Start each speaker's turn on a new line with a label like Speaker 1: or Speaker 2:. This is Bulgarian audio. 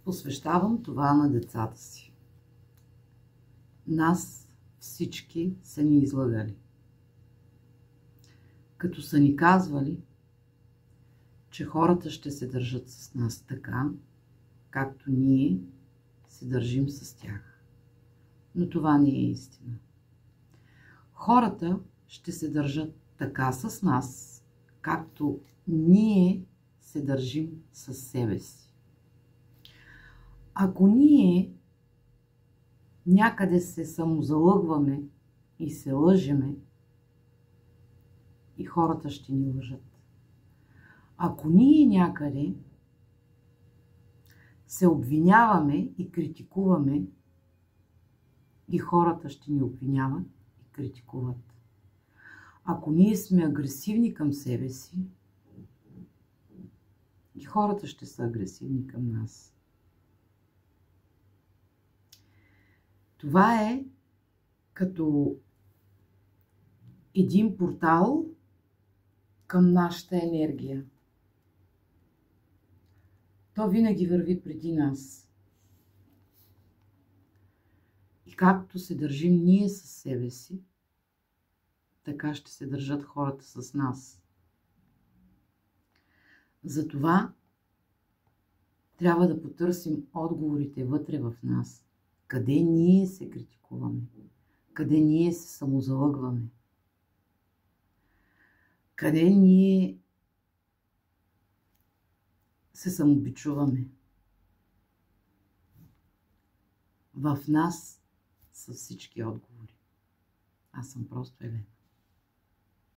Speaker 1: Посвещавам това на децата си. Нас всички са ни излъгали. Като са ни казвали, че хората ще се държат с нас така, както ние се държим с тях. Но това не е истина. Хората ще се държат така с нас, както ние се държим с себе си. Ако ние някъде се самозалъгваме и се лъжеме, и хората ще ни лъжат. Ако ние някъде се обвиняваме и критикуваме, и хората ще ни обвиняват и критикуват. Ако ние сме агресивни към себе си, и хората ще са агресивни към нас. Това е като един портал към нашата енергия. То винаги върви преди нас. И както се държим ние със себе си, така ще се държат хората с нас. Затова трябва да потърсим отговорите вътре в нас. Къде ние се критикуваме? Къде ние се самозалъгваме? Къде ние се самобичуваме? В нас са всички отговори. Аз съм просто Елена.